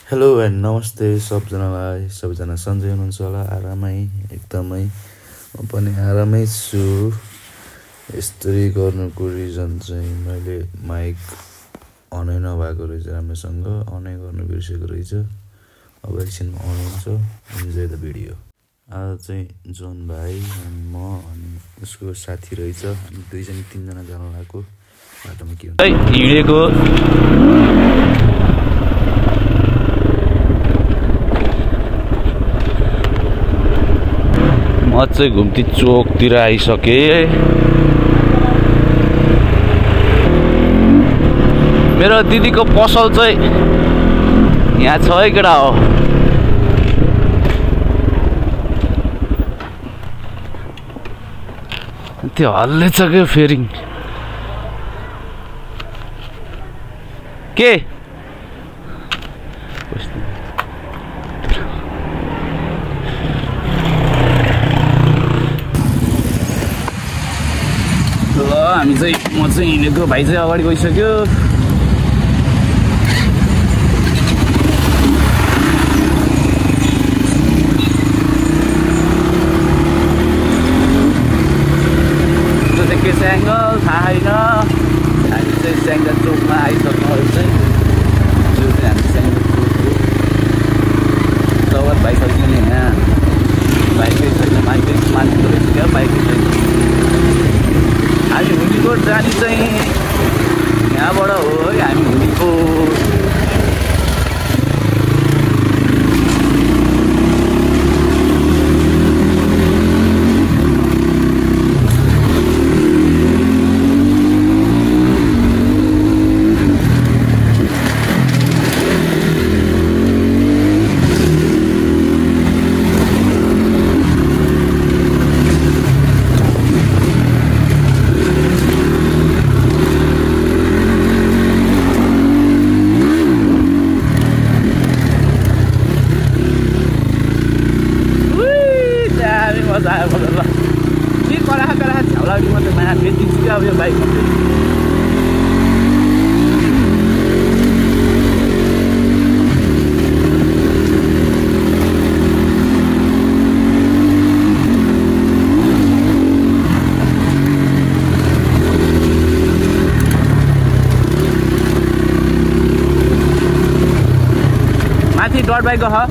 Hello and नमस्ते सबजनालाई। सबैजना सन्चै हुनुहुन्छ होला, आरामै एकदमै। म पनि आरामै छु। यस्तै गर्नुको रिजन चाहिँ मैले माइक अनै नभएको रहेछ, राम्रोसँग अनै गर्नु बिर्सेको रहेछ। अब एकछिनमा अन हुन्छ। Enjoy the video. आज चाहिँ जोन भाइ अनि म अनि उसको साथी रहेछ, अनि दुईजना तीनजना जान लागेको। बाटोमा के हुन्छ हिँडेको म चाहिँ घुम्ती चोकतिर आइसकेँ। मेरो दिदीको पसल चाहिँ यहाँ छ है केटा हो। त्यो हल्ले छ क्या फेरि के हामी चाहिँ म चाहिँ हिँडेको, भाइ चाहिँ अगाडि गइसक्यो। त्यो चाहिँ के एङ्गल थाहा छैन। हामी चाहिँ स्याङ्जा चोकमा आइसक्नु चाहिँ त्यो चाहिँ हामी स्याङ्जा चोक हो। तवर बाइक छैन यहाँ, बाइकै छैन, बाइकै मान्छेको रहेछ क्या, बाइकै छैन। हामी हुलीकोट जाने चाहिँ यहाँबाट हो है, हामी हुलीकोट। माथि डट बाइक ह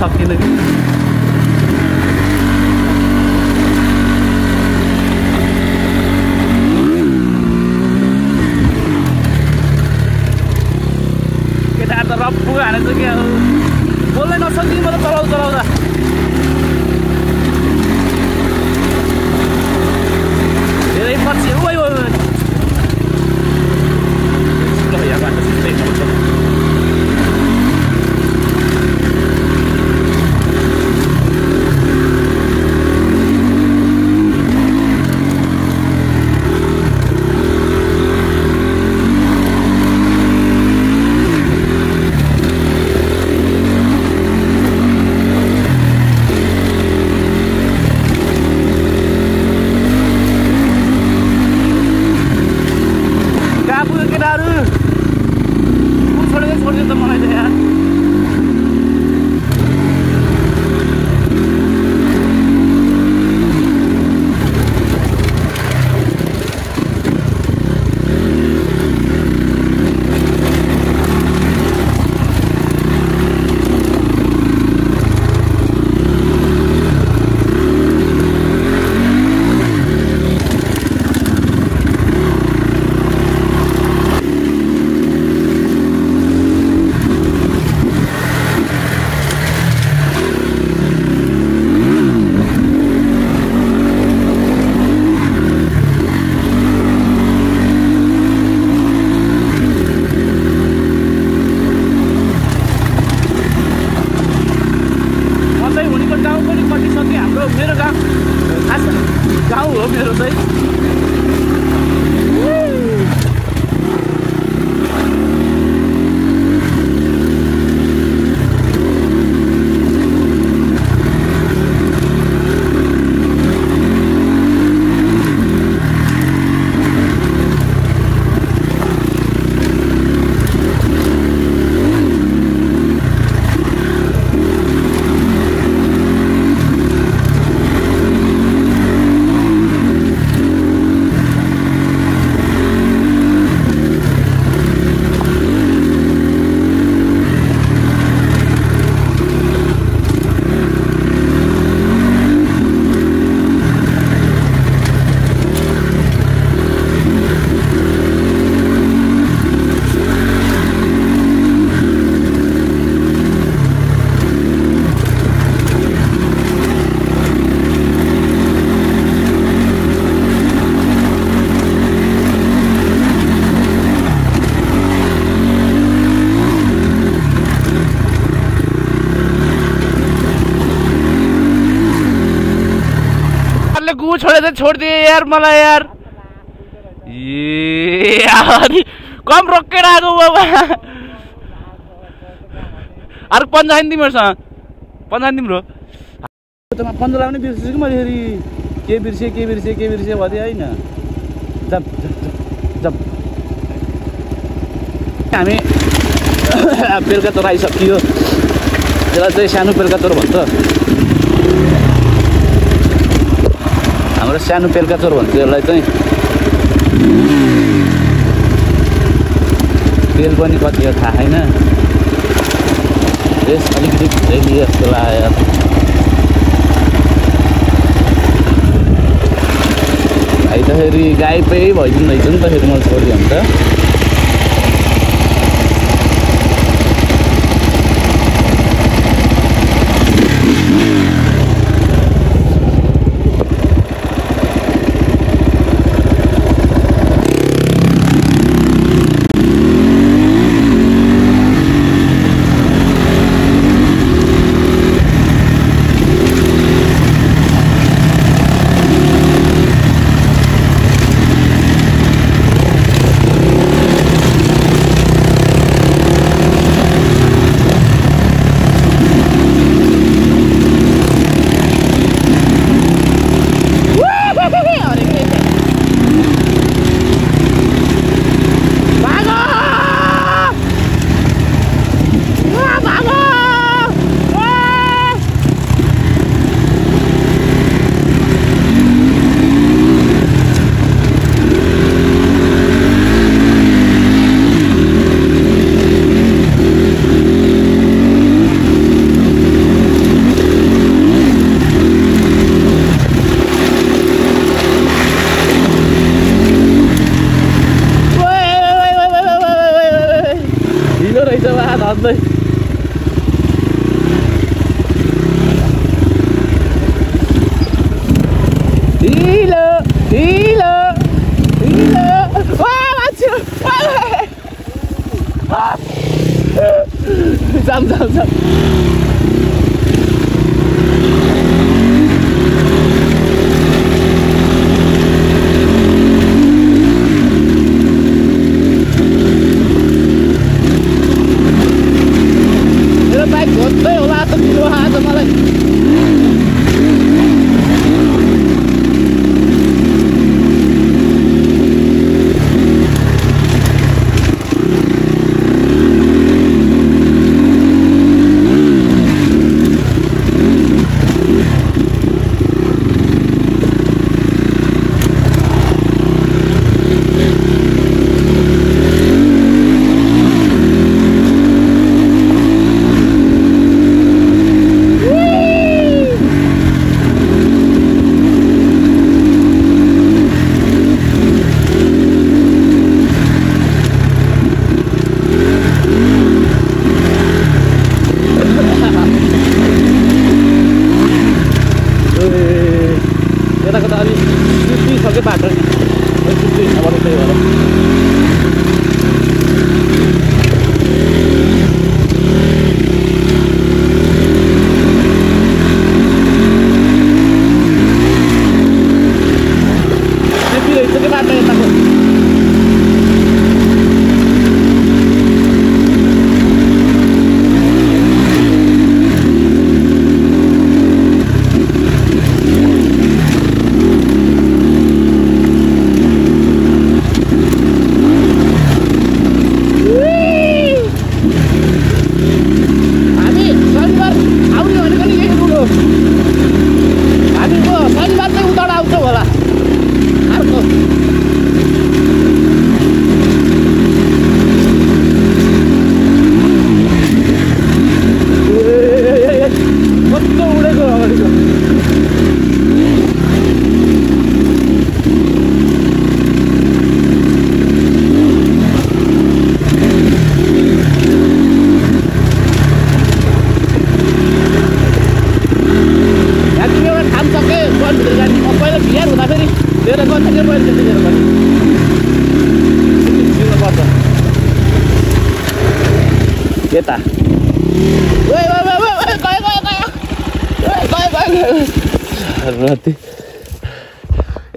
सक्दिनँ कि केटाहरू त रप्पु हानेछ क्या, बोल्नै नसक्ने म त चलाउँदा धेरै पछि ठाउँ हो मेरो चाहिँ। गु छोडेर छोडिदिए यार मलाई यार। ए कम रोकेर आएको बाबा। अरू 15 छैन तिमीहरूसँग? 15 तिम्रो 15 लाउने बिर्सेछु कि मैले फेरि के बिर्से भन्दै होइन। जप जप हामी बेलुका चोर आइसकियो। त्यसलाई चाहिँ सानो बेलुका चोर भन्छ। हाम्रो सानो बेलुका चोर भन्छ यसलाई चाहिँ। तेल पनि कति हो थाहा छैन। यस अलिकति भित्रै लिए जस्तो लाग्यो। भाइ त फेरि गाई पे भइदिनु रहेछ नि त। फेरि मैले छोडिदिएँ भने त जाम मेरो बाइक घोच्दै होला त किलो आज मलाई।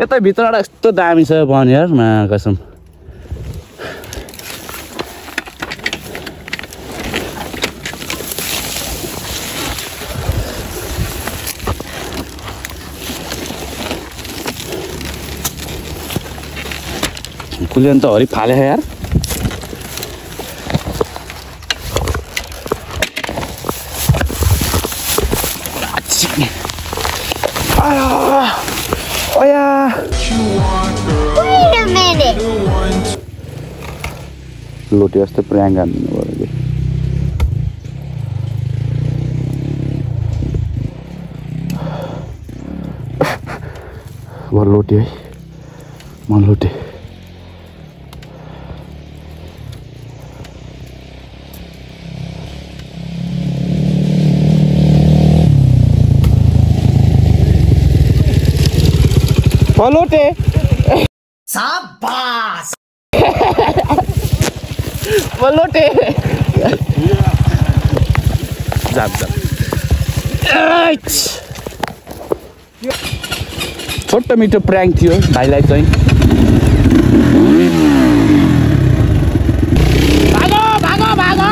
यता भित्रबाट यस्तो दामी छ वन यार मा कसम कुलियन त हरि फाले यार Wait a minute. लोटे जस्तै प्र्याङ्क हान्दिनु पऱ्यो कि लोटे है म लोटे लोटे Sabas. लोटे छोटो मिठो प्र्याङ्क थियो भाइलाई चाहिँ भागो भागो भागो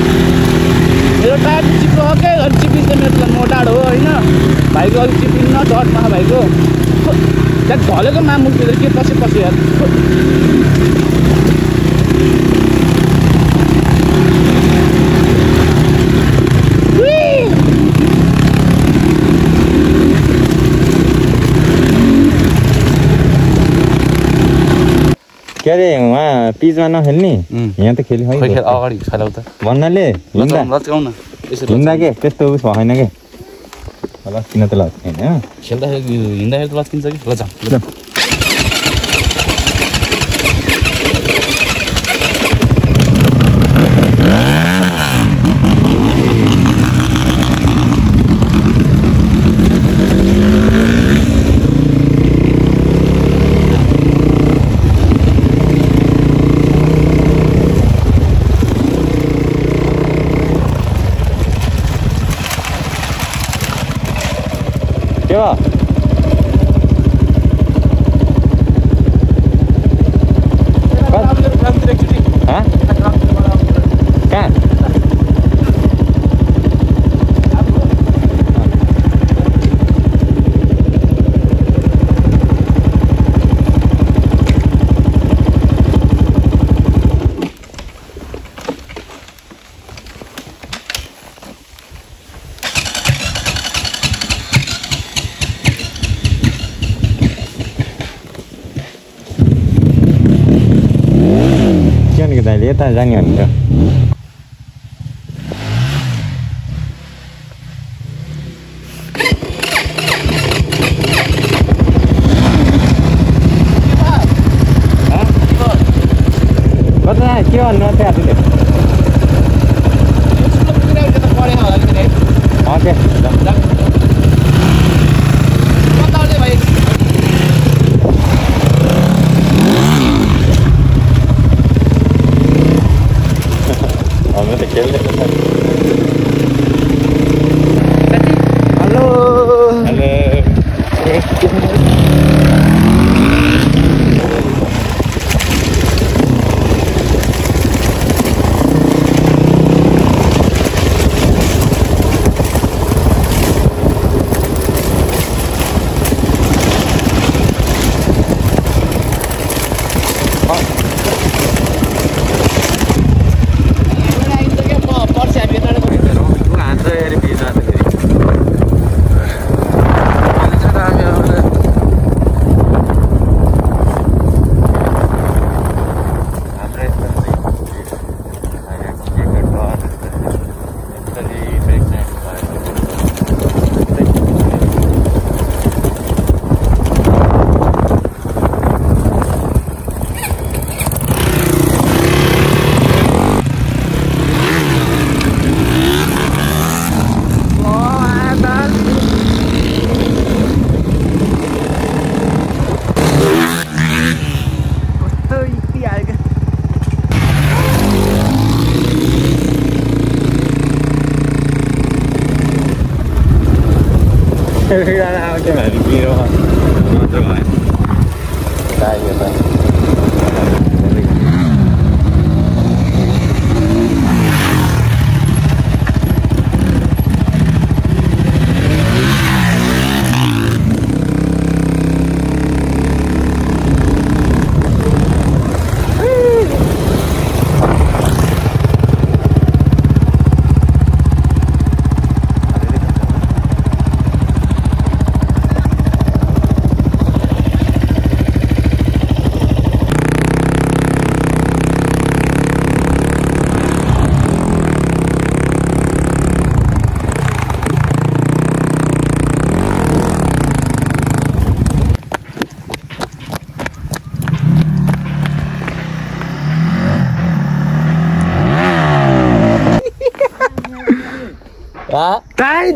मेरो टायर चिप्लो के चिपिन्छ मेरो त मोटाड हो होइन भाइको अलिक चिपिन्न डटमा भाइको त्यहाँ ढलेको मामुलतिर के पछि यार के अरे वहाँ पिचमा नखेल्ने यहाँ त खेल्यो है अगाडि खेलाउ त भन्नाले हिँड्दा के त्यस्तो उस भएन के लस्किन त लस्किने होइन खेल्दाखेरि हिँड्दाखेरि त लस्किन्छ कि ल जाऊ के भयो कहाँ दाइले यता जाने भनेर कता के भन्नु थियो आफूले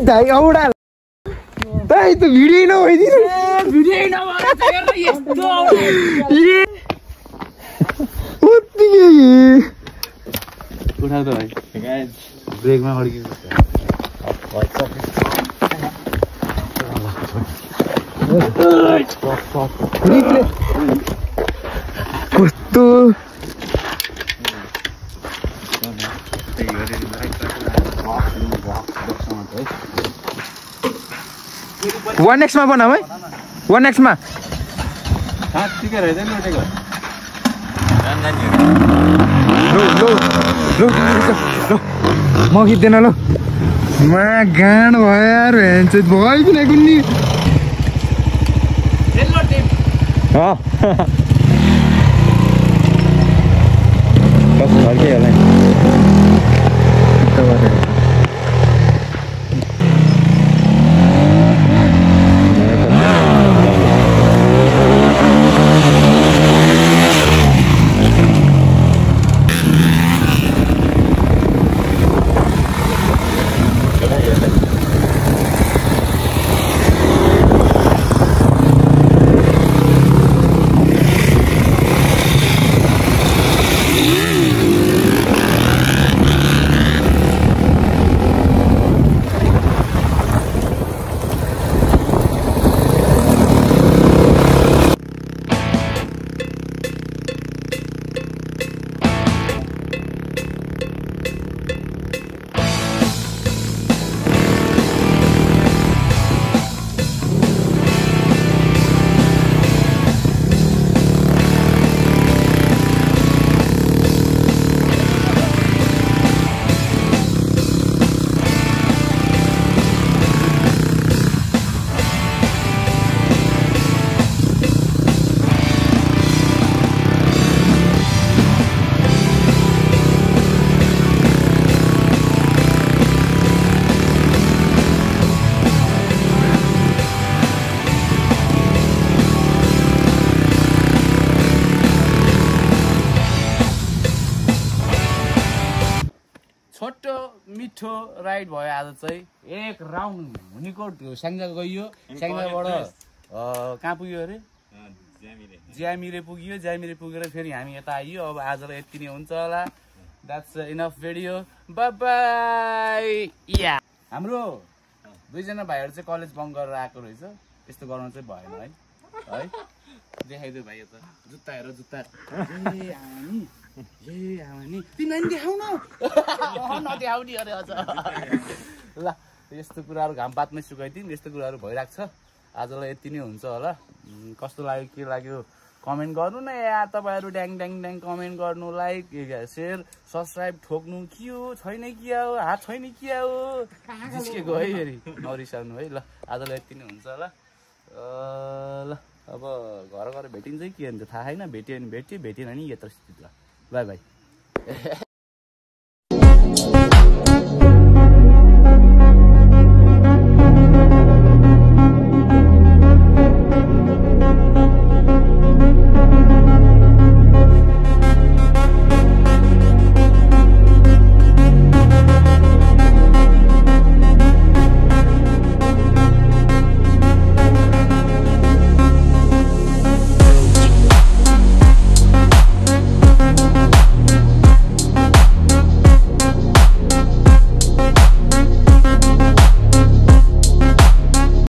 दाइ औडा दाइ त भिडियो नभइदिनु भिडियो नभएर यस्तो उठा त भाइ ब्रेकमा अड्किन्छ कस्तो वन एक्समा बनाऊ है 1x ठिकै रहेछ नि उठेको म खिच्दैन ल मा गाँड भयो यार भ्यान्छ भयो किन कुन्नी बस फर्कै होला छोटो मिठो राइड भयो आज चाहिँ एक राउन्ड हुनेको स्याङ्जा गइयो स्याङ्जाबाट कहाँ पुग्यो अरे ज्यामिरे पुग्यो ज्यामिरे पुगेर फेरि हामी यता आइयो अब आजलाई यति नै हुन्छ होला that's enough video bye bye या हाम्रो दुईजना भाइहरू चाहिँ कलेज बङ्क गरेर आएको रहेछ त्यस्तो गर्नु चाहिँ भएन है देखाइदियो भाइ यता जुत्ता हेर जुत्ता नि तिमीलाई देखाउ न नदेखाउने अरे अझ ल यस्तो कुराहरू घाम पातमै सुकाइदिउँ यस्तो कुराहरू भइरहेको छ आजलाई यति नै हुन्छ होला कस्तो लाग्यो के लाग्यो कमेन्ट गर्नु न यार तपाईँहरू ड्याङ ड्याङ ड्याङ कमेन्ट गर्नु लाइक सेयर सब्सक्राइब ठोक्नु के हो छैन क्या हो हात छैन क्या हो जिस्केको है फेरि नरिसाउनु है ल आजलाई यति नै हुन्छ होला ल अब घर गएर भेटिन्छ कि अन्त थाहा छैन भेट्यो भने भेट्यो भेटेन नि यत्र स्थिति ल बाई बाई